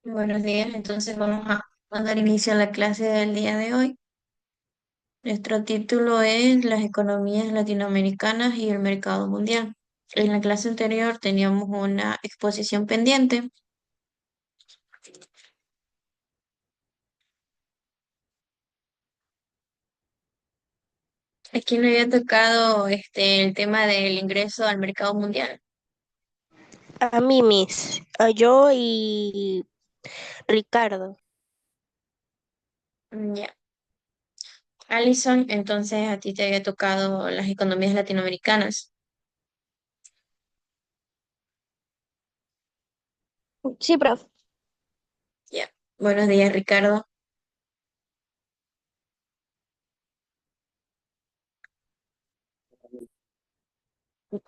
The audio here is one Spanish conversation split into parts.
Buenos días, entonces vamos a dar inicio a la clase del día de hoy. Nuestro título es Las economías latinoamericanas y el mercado mundial. En la clase anterior teníamos una exposición pendiente. Aquí le había tocado el tema del ingreso al mercado mundial. A mí, a yo y Ricardo. Ya. Alison, entonces a ti te había tocado las economías latinoamericanas. Sí, profe. Ya. Buenos días, Ricardo.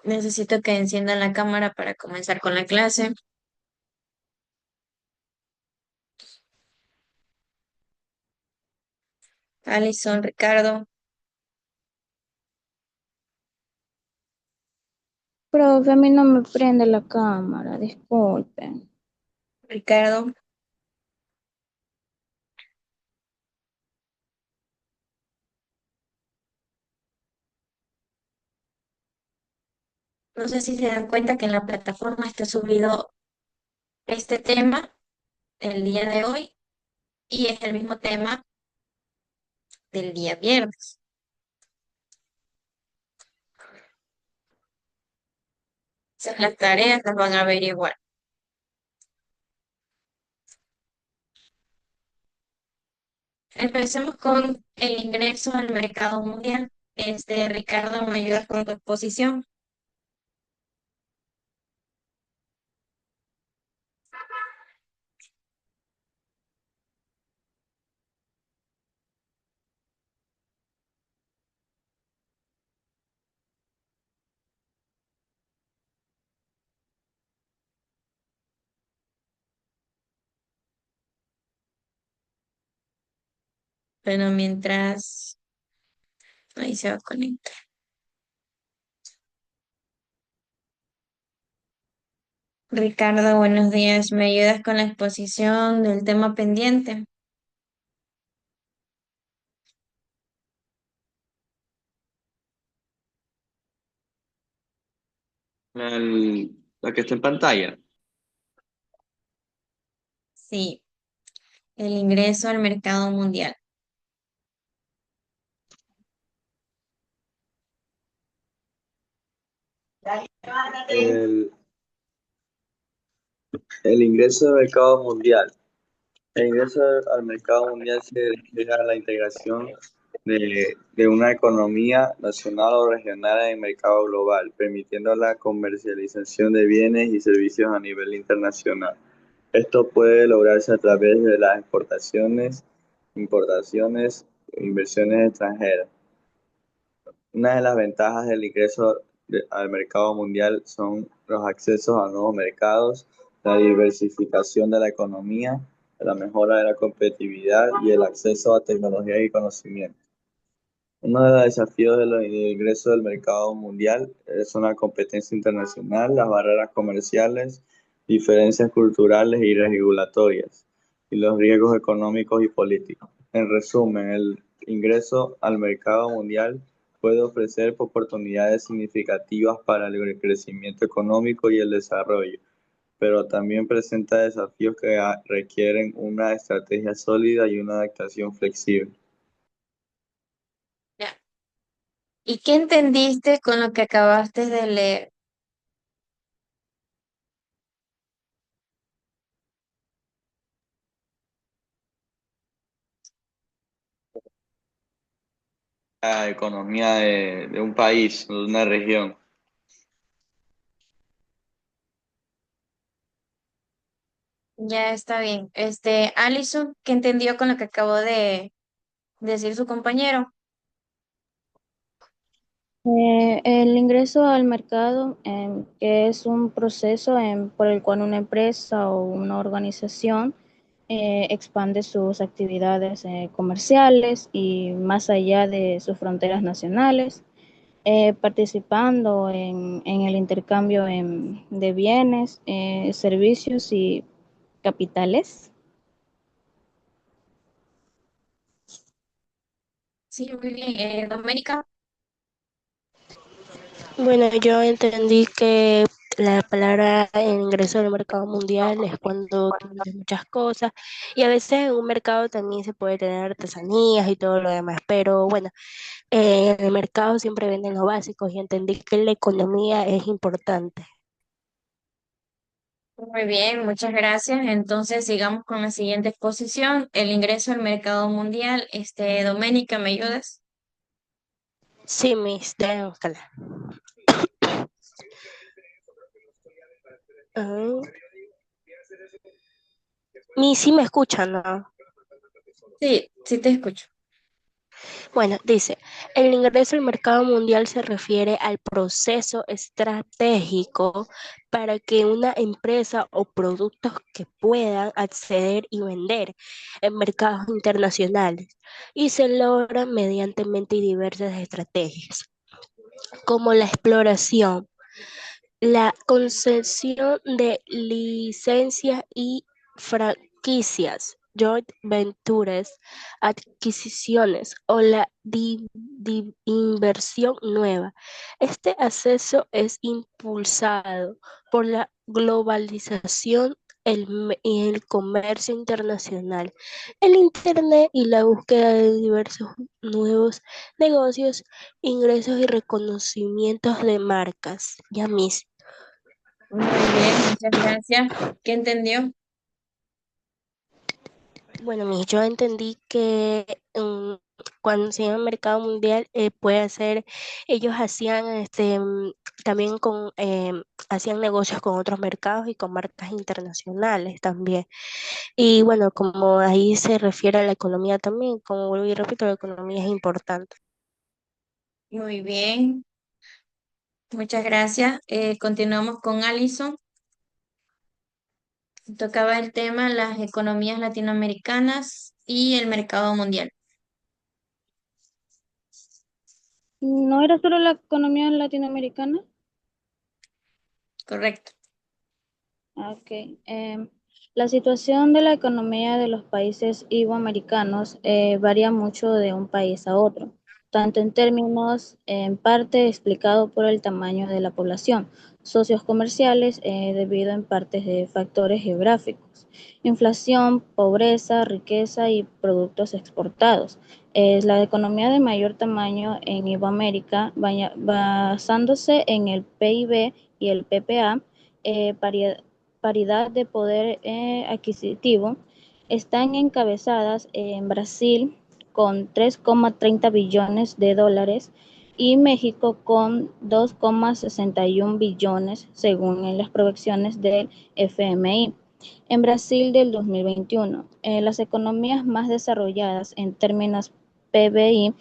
Necesito que enciendan la cámara para comenzar con la clase. Alison, Ricardo. Profe, a mí no me prende la cámara, disculpen. Ricardo. No sé si se dan cuenta que en la plataforma está subido este tema el día de hoy y es el mismo tema del día viernes. O sea, las tareas las van a averiguar. Empecemos con el ingreso al mercado mundial. Ricardo, ¿me ayudas con tu exposición? Bueno, mientras ahí se va a conectar. Ricardo, buenos días. ¿Me ayudas con la exposición del tema pendiente? La que está en pantalla. Sí, el ingreso al mercado mundial. El, el ingreso al mercado mundial. El ingreso al mercado mundial se refiere a la integración de una economía nacional o regional en el mercado global, permitiendo la comercialización de bienes y servicios a nivel internacional. Esto puede lograrse a través de las exportaciones, importaciones e inversiones extranjeras. Una de las ventajas del ingreso al mercado mundial son los accesos a nuevos mercados, la diversificación de la economía, la mejora de la competitividad y el acceso a tecnología y conocimiento. Uno de los desafíos del ingreso del mercado mundial son la competencia internacional, las barreras comerciales, diferencias culturales y regulatorias, y los riesgos económicos y políticos. En resumen, el ingreso al mercado mundial puede ofrecer oportunidades significativas para el crecimiento económico y el desarrollo, pero también presenta desafíos que requieren una estrategia sólida y una adaptación flexible. Ya. ¿Y qué entendiste con lo que acabaste de leer? La economía de un país, de una región. Ya está bien. Alison, ¿qué entendió con lo que acabó de decir su compañero? El ingreso al mercado, que es un proceso por el cual una empresa o una organización expande sus actividades comerciales y más allá de sus fronteras nacionales, participando en el intercambio de bienes, servicios capitales. Sí, muy bien. Doménica. Bueno, yo entendí que la palabra ingreso al mercado mundial es cuando tú vendes muchas cosas y a veces en un mercado también se puede tener artesanías y todo lo demás, pero bueno, en el mercado siempre venden lo básico y entendí que la economía es importante. Muy bien, muchas gracias. Entonces, sigamos con la siguiente exposición, el ingreso al mercado mundial. Doménica, ¿me ayudas? Sí, mis, déjame buscarla. Ah, sí me escuchan, ¿no? Sí, sí te escucho. Bueno, dice, el ingreso al mercado mundial se refiere al proceso estratégico para que una empresa o productos que puedan acceder y vender en mercados internacionales y se logra mediante diversas estrategias, como la exploración, la concesión de licencias y franquicias, joint ventures, adquisiciones o la inversión nueva. Este acceso es impulsado por la globalización y el comercio internacional, el Internet y la búsqueda de diversos nuevos negocios, ingresos y reconocimientos de marcas. Ya mis. Muy bien, muchas gracias. ¿Qué entendió? Bueno, yo entendí que cuando se iba al mercado mundial puede ser, ellos hacían también hacían negocios con otros mercados y con marcas internacionales también. Y bueno, como ahí se refiere a la economía también, como vuelvo y repito, la economía es importante. Muy bien, muchas gracias. Continuamos con Alison. Tocaba el tema las economías latinoamericanas y el mercado mundial. ¿No era solo la economía latinoamericana? Correcto. Ok. La situación de la economía de los países iberoamericanos varía mucho de un país a otro, tanto en términos, en parte explicado por el tamaño de la población, socios comerciales, debido en partes de factores geográficos, inflación, pobreza, riqueza y productos exportados. Es la economía de mayor tamaño en Iberoamérica, basándose en el PIB y el PPA, paridad de poder adquisitivo, están encabezadas en Brasil con 3,30 billones de dólares y México con 2,61 billones según las proyecciones del FMI. En Brasil del 2021, las economías más desarrolladas en términos PBI,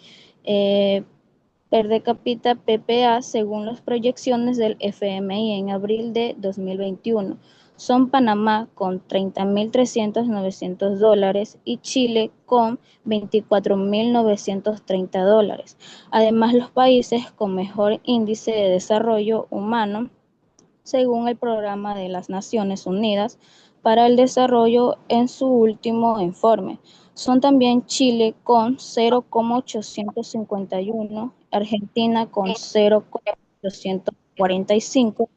per cápita PPA, según las proyecciones del FMI en abril de 2021, son Panamá con 30.300 dólares y Chile con 24.930 dólares. Además, los países con mejor índice de desarrollo humano, según el Programa de las Naciones Unidas para el Desarrollo en su último informe. Son también Chile con 0,851, Argentina con 0,845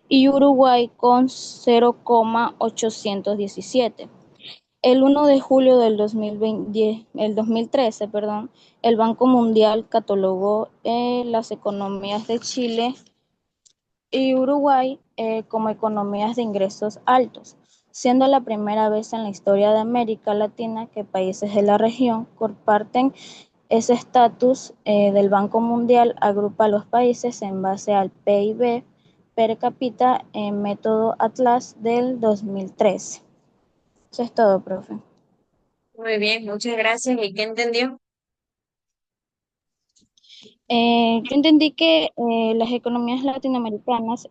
y Uruguay con 0,817. El 1 de julio del 2013, el Banco Mundial catalogó las economías de Chile y Uruguay como economías de ingresos altos, siendo la primera vez en la historia de América Latina que países de la región comparten ese estatus. Del Banco Mundial agrupa a los países en base al PIB per cápita en método Atlas del 2013. Eso es todo, profe. Muy bien, muchas gracias. ¿Y qué entendió? Yo entendí que las economías latinoamericanas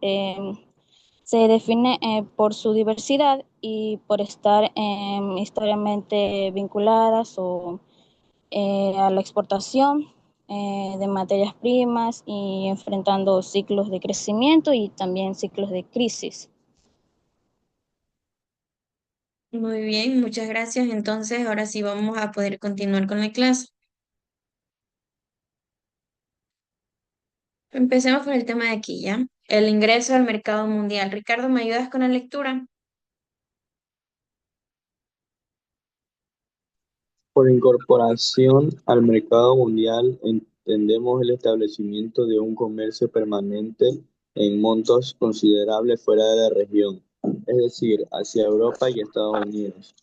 se define por su diversidad y por estar históricamente vinculadas a la exportación de materias primas y enfrentando ciclos de crecimiento y también ciclos de crisis. Muy bien, muchas gracias. Entonces, ahora sí vamos a poder continuar con la clase. Empecemos con el tema de aquí, ¿ya? El ingreso al mercado mundial. Ricardo, ¿me ayudas con la lectura? Por incorporación al mercado mundial entendemos el establecimiento de un comercio permanente en montos considerables fuera de la región, es decir, hacia Europa y Estados Unidos.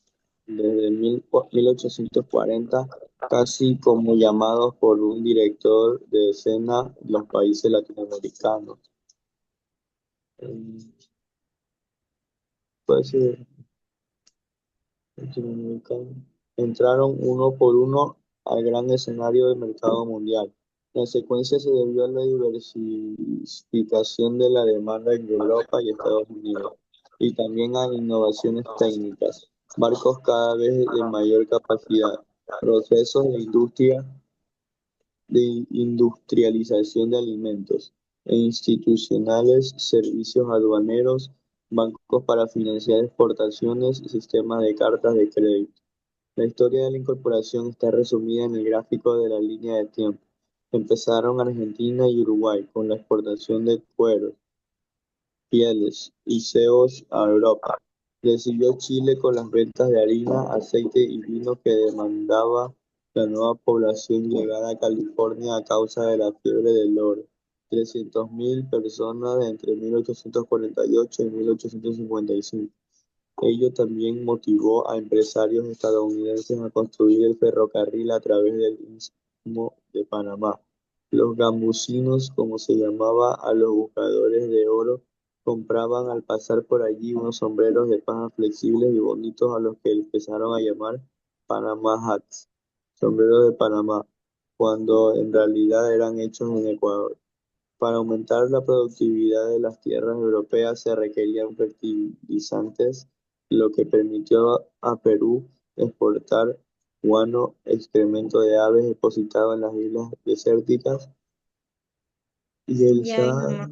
Desde 1840, casi como llamados por un director de escena, los países latinoamericanos. Puede ser latinoamericanos. Entraron uno por uno al gran escenario del mercado mundial. La secuencia se debió a la diversificación de la demanda en Europa y Estados Unidos, y también a innovaciones técnicas, barcos cada vez de mayor capacidad, procesos de industrialización de alimentos, e institucionales, servicios aduaneros, bancos para financiar exportaciones y sistemas de cartas de crédito. La historia de la incorporación está resumida en el gráfico de la línea de tiempo. Empezaron Argentina y Uruguay con la exportación de cueros, pieles y semos a Europa. Le siguió Chile con las ventas de harina, aceite y vino que demandaba la nueva población llegada a California a causa de la fiebre del oro. 300.000 personas entre 1848 y 1855. Ello también motivó a empresarios estadounidenses a construir el ferrocarril a través del Istmo de Panamá. Los gambusinos, como se llamaba a los buscadores de oro, compraban al pasar por allí unos sombreros de paja flexibles y bonitos a los que empezaron a llamar Panama Hats, sombreros de Panamá, cuando en realidad eran hechos en Ecuador. Para aumentar la productividad de las tierras europeas se requerían fertilizantes, lo que permitió a Perú exportar guano, excremento de aves depositado en las islas desérticas y el Ya, Isma,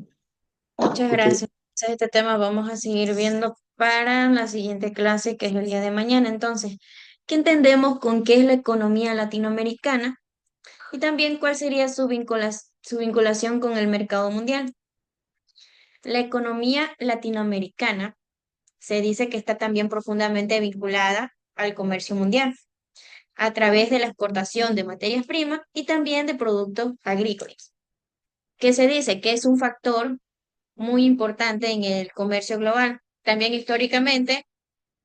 muchas Ok. gracias. Entonces, este tema vamos a seguir viendo para la siguiente clase, que es el día de mañana. Entonces, ¿qué entendemos con qué es la economía latinoamericana? Y también cuál sería su vinculación con el mercado mundial. La economía latinoamericana se dice que está también profundamente vinculada al comercio mundial a través de la exportación de materias primas y también de productos agrícolas, que se dice que es un factor muy importante en el comercio global. También históricamente,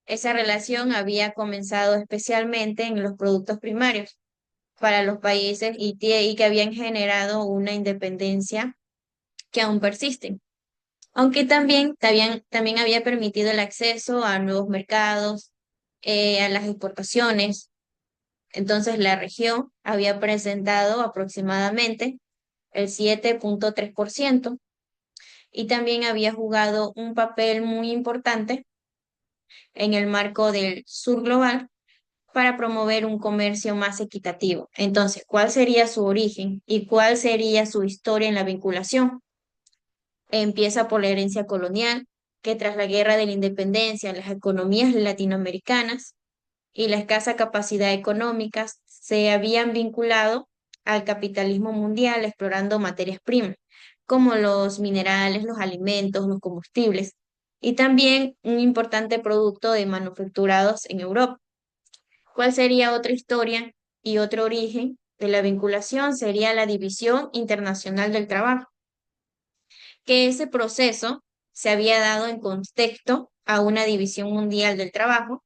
esa relación había comenzado especialmente en los productos primarios para los países y que habían generado una independencia que aún persiste. Aunque también había permitido el acceso a nuevos mercados, a las exportaciones. Entonces, la región había presentado aproximadamente el 7,3% y también había jugado un papel muy importante en el marco del sur global para promover un comercio más equitativo. Entonces, ¿cuál sería su origen y cuál sería su historia en la vinculación? Empieza por la herencia colonial, que tras la Guerra de la Independencia, las economías latinoamericanas y la escasa capacidad económica se habían vinculado al capitalismo mundial explorando materias primas, como los minerales, los alimentos, los combustibles, y también un importante producto de manufacturados en Europa. ¿Cuál sería otra historia y otro origen de la vinculación? Sería la División Internacional del Trabajo, que ese proceso se había dado en contexto a una división mundial del trabajo,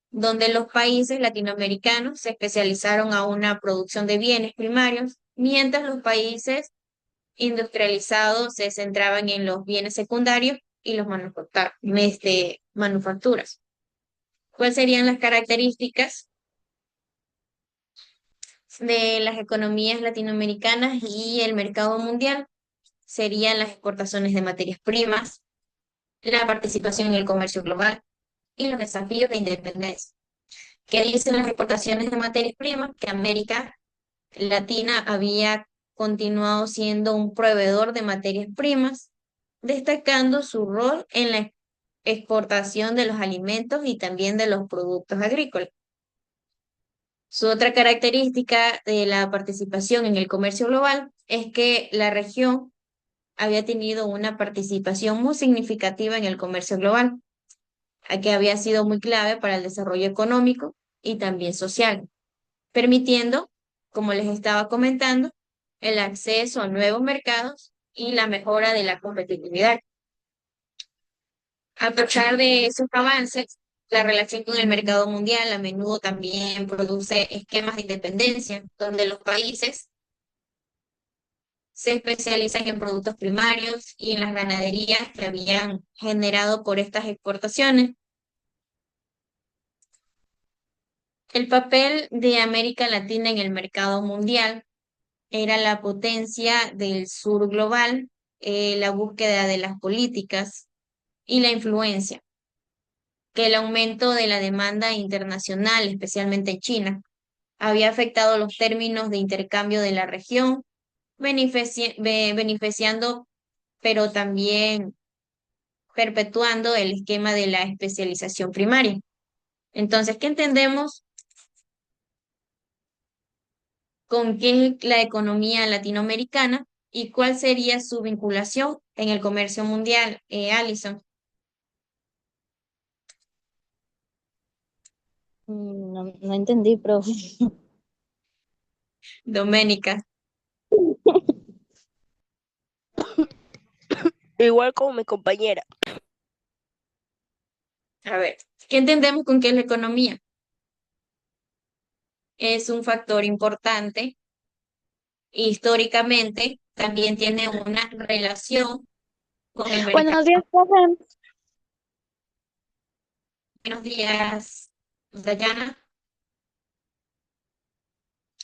donde los países latinoamericanos se especializaron a una producción de bienes primarios, mientras los países industrializados se centraban en los bienes secundarios y los manufacturas. ¿Cuáles serían las características de las economías latinoamericanas y el mercado mundial? Serían las exportaciones de materias primas, la participación en el comercio global y los desafíos de independencia. ¿Qué dicen las exportaciones de materias primas? Que América Latina había continuado siendo un proveedor de materias primas, destacando su rol en la exportación de los alimentos y también de los productos agrícolas. Su otra característica de la participación en el comercio global es que la región había tenido una participación muy significativa en el comercio global, a que había sido muy clave para el desarrollo económico y también social, permitiendo, como les estaba comentando, el acceso a nuevos mercados y la mejora de la competitividad. A pesar de esos avances, la relación con el mercado mundial a menudo también produce esquemas de independencia, donde los países se especializan en productos primarios y en las ganaderías que habían generado por estas exportaciones. El papel de América Latina en el mercado mundial era la potencia del sur global, la búsqueda de las políticas y la influencia, que el aumento de la demanda internacional, especialmente en China, había afectado los términos de intercambio de la región, beneficiando, pero también perpetuando el esquema de la especialización primaria. Entonces, ¿qué entendemos con qué es la economía latinoamericana y cuál sería su vinculación en el comercio mundial? Alison, No, no entendí, profe. Doménica, Igual como mi compañera. a ver, ¿qué entendemos con qué es la economía? Es un factor importante. Históricamente, también tiene una relación con el mercado. Buenos días, profe. Buenos días, Dayana.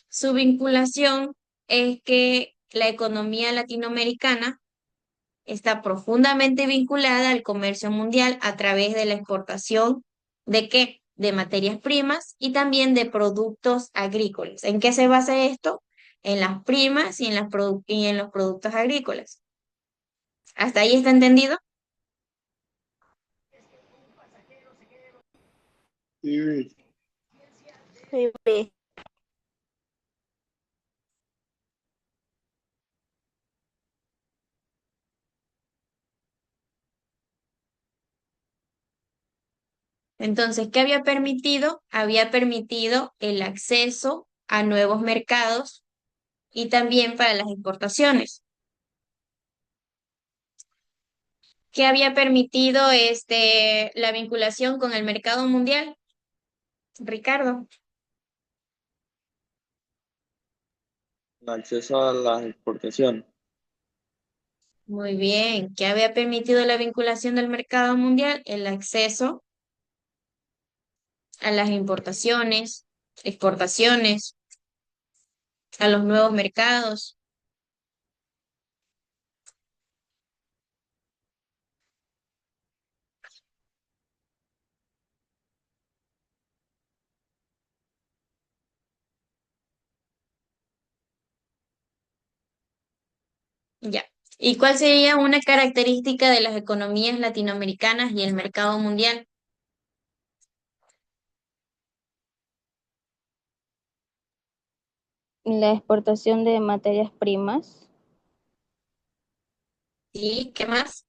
Su vinculación es que la economía latinoamericana está profundamente vinculada al comercio mundial a través de la exportación de qué? De materias primas y también de productos agrícolas. ¿En qué se basa esto? En las primas y y en los productos agrícolas. ¿Hasta ahí está entendido? Sí. Sí. Entonces, ¿qué había permitido? Había permitido el acceso a nuevos mercados y también para las exportaciones. ¿Qué había permitido la vinculación con el mercado mundial? Ricardo. El acceso a las exportaciones. Muy bien. ¿Qué había permitido la vinculación del mercado mundial? El acceso a las importaciones, exportaciones, a los nuevos mercados. Ya. ¿Y cuál sería una característica de las economías latinoamericanas y el mercado mundial? La exportación de materias primas, ¿Y qué más?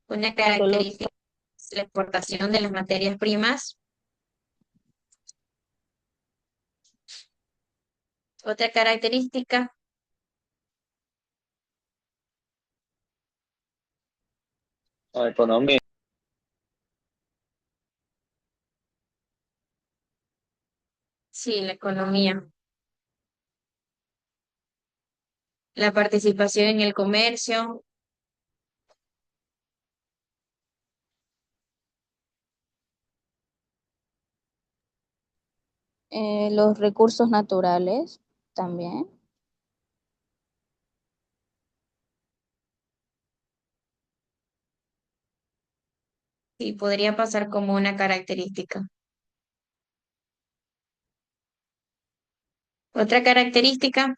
Una solo característica es la exportación de las materias primas. Otra característica, La economía. sí, la economía. La participación en el comercio, los recursos naturales también. sí, podría pasar como una característica. Otra característica,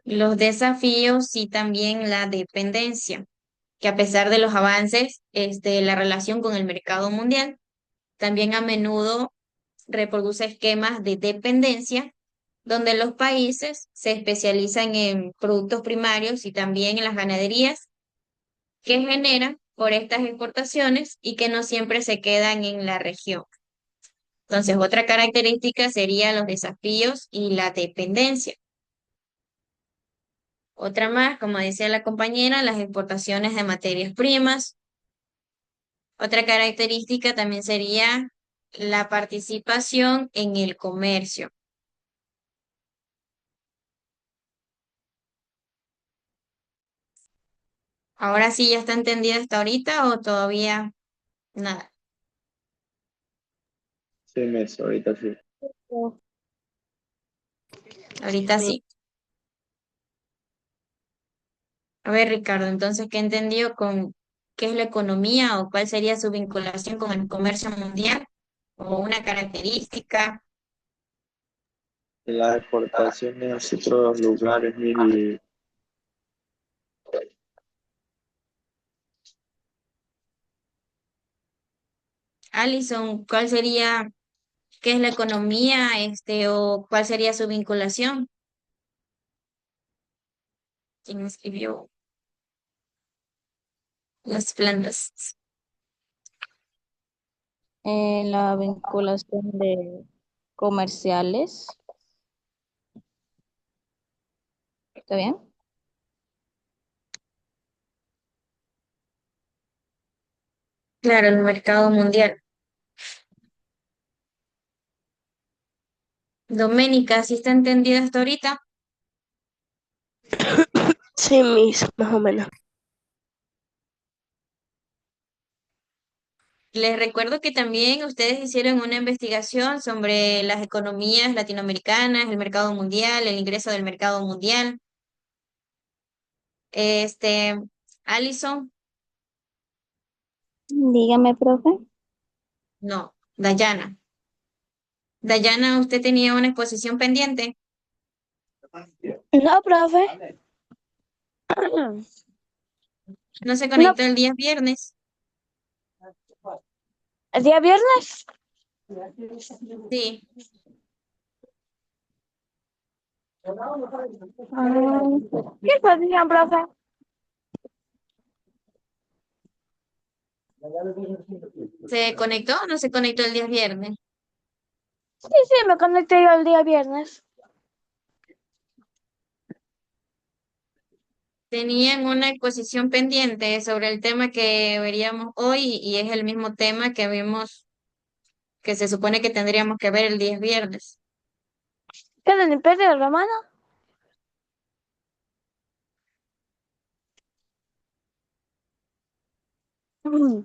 Los desafíos y también la dependencia, que a pesar de los avances, la relación con el mercado mundial también a menudo reproduce esquemas de dependencia donde los países se especializan en productos primarios y también en las ganaderías que generan por estas exportaciones y que no siempre se quedan en la región. Entonces, otra característica sería los desafíos y la dependencia. Otra más, como decía la compañera, las exportaciones de materias primas. Otra característica también sería la participación en el comercio. Ahora sí ya está entendida hasta ahorita o todavía nada. Sí, Miss, ahorita sí. Sí, Ahorita Miss. sí. A ver, Ricardo, entonces, ¿qué entendió con qué es la economía o cuál sería su vinculación con el comercio mundial? O una característica. Las exportaciones a otros lugares, Miss, Alison, ¿cuál sería, qué es la economía, o cuál sería su vinculación? ¿Quién escribió las plantas? La vinculación de comerciales, ¿está bien? Claro, el mercado mundial. Doménica, ¿sí está entendida hasta ahorita? Sí, Miss, más o menos. Les recuerdo que también ustedes hicieron una investigación sobre las economías latinoamericanas, el mercado mundial, el ingreso del mercado mundial. Este, Alison, Dígame, profe. no, Dayana. Dayana, ¿usted tenía una exposición pendiente? No, profe. ¿No se No, conectó el día viernes? ¿el día viernes? Sí, ¿Qué exposición, profe? ¿se conectó o no se conectó el día viernes? Sí, sí, me conecté yo el día viernes. Tenían una exposición pendiente sobre el tema que veríamos hoy y es el mismo tema que vimos, que se supone que tendríamos que ver el día viernes. ¿Qué del Imperio Romano? Mm.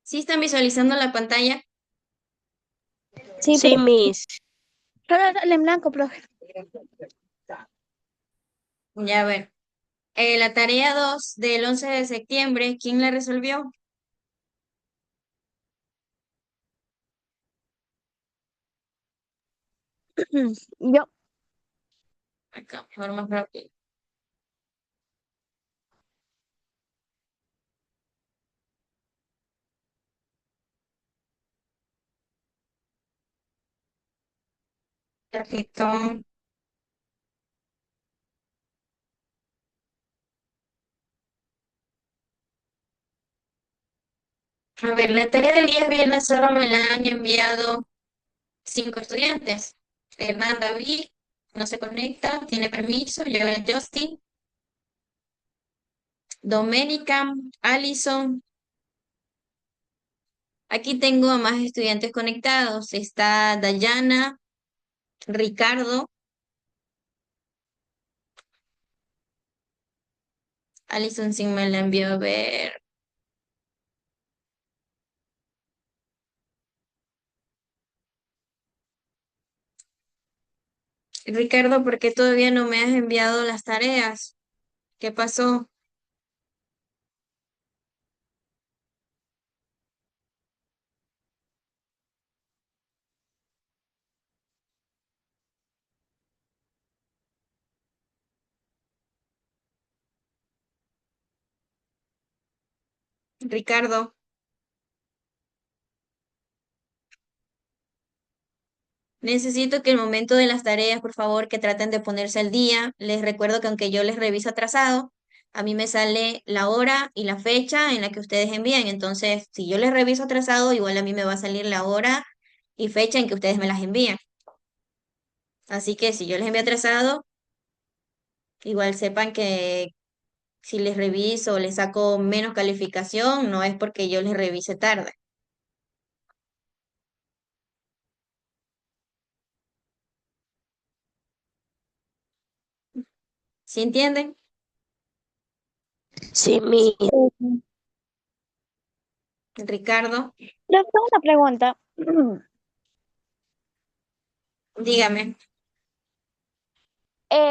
¿Sí están visualizando la pantalla? Sí, Sí, profe. Miss. Solo dale en blanco, profe. Ya a ver. La tarea 2 del 11 de septiembre, ¿quién la resolvió? Yo. Acá, mejor más rápido. Perfecto. A ver, la tarea del día viernes solo me la han enviado 5 estudiantes. Hernán David no se conecta, tiene permiso. Joel Justin, Doménica, Allison, Aquí tengo a más estudiantes conectados. Está Dayana, Ricardo, Alison sí me la envió a ver. Ricardo, ¿por qué todavía no me has enviado las tareas? ¿Qué pasó? Ricardo, necesito que el momento de las tareas, por favor, que traten de ponerse al día. Les recuerdo que aunque yo les reviso atrasado, a mí me sale la hora y la fecha en la que ustedes envían. Entonces, si yo les reviso atrasado, igual a mí me va a salir la hora y fecha en que ustedes me las envían. Así que si yo les envío atrasado, igual sepan que si les reviso o les saco menos calificación, no es porque yo les revise tarde. ¿Sí entienden? Sí, mi, Ricardo, Doctor, una pregunta. dígame.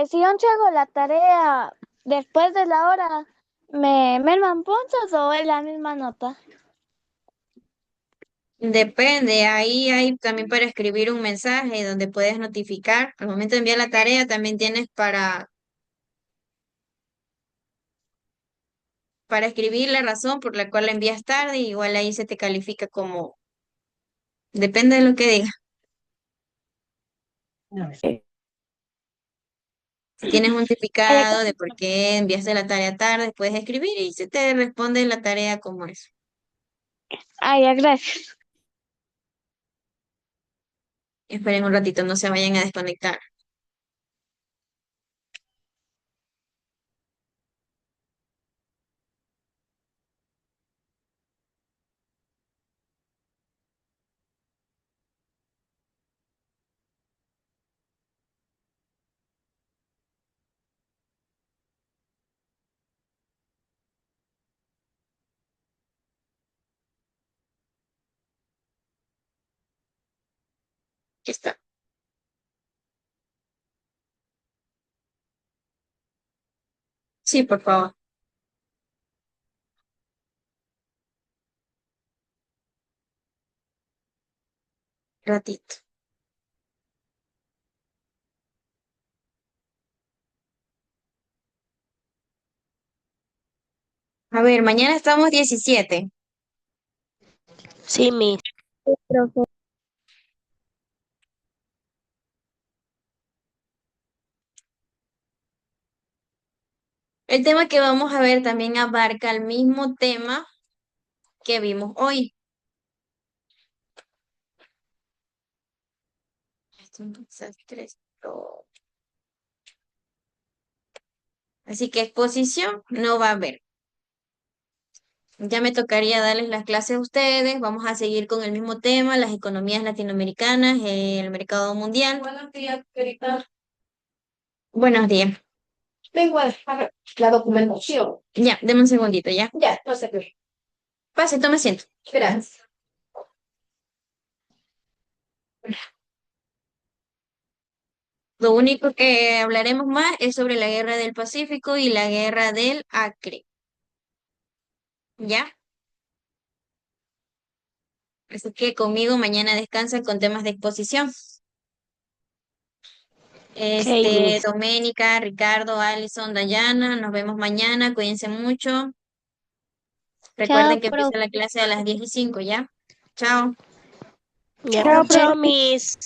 Si yo entrego la tarea después de la hora, ¿me merman puntos o es la misma nota? Depende, ahí hay también para escribir un mensaje donde puedes notificar. Al momento de enviar la tarea, también tienes para escribir la razón por la cual la envías tarde, y igual ahí se te califica como, depende de lo que diga. Si tienes un Ay, justificado de por qué enviaste la tarea tarde, puedes escribir y se te responde la tarea como es. ay, gracias. Esperen un ratito, no se vayan a desconectar. Aquí está. Sí, por favor, ratito. A ver, mañana estamos 17. sí, mi. Profe. El tema que vamos a ver también abarca el mismo tema que vimos hoy. Esto es un desastre, esto. Así que exposición no va a haber. Ya me tocaría darles las clases a ustedes. Vamos a seguir con el mismo tema, las economías latinoamericanas, el mercado mundial. Buenos días, querida. Buenos días. Vengo a dejar la documentación. Ya, deme un segundito, ¿ya? Ya, no sé qué. Pase, tome asiento. Gracias. Lo único que hablaremos más es sobre la guerra del Pacífico y la guerra del Acre. ¿Ya? Así que conmigo mañana descansan con temas de exposición. Ok, mis. Doménica, Ricardo, Alison, Dayana, nos vemos mañana, cuídense mucho. Chao, Recuerden que empieza profe. la clase a las 10:05, ¿ya? Chao. Ya, Chao, chao, profe. mis.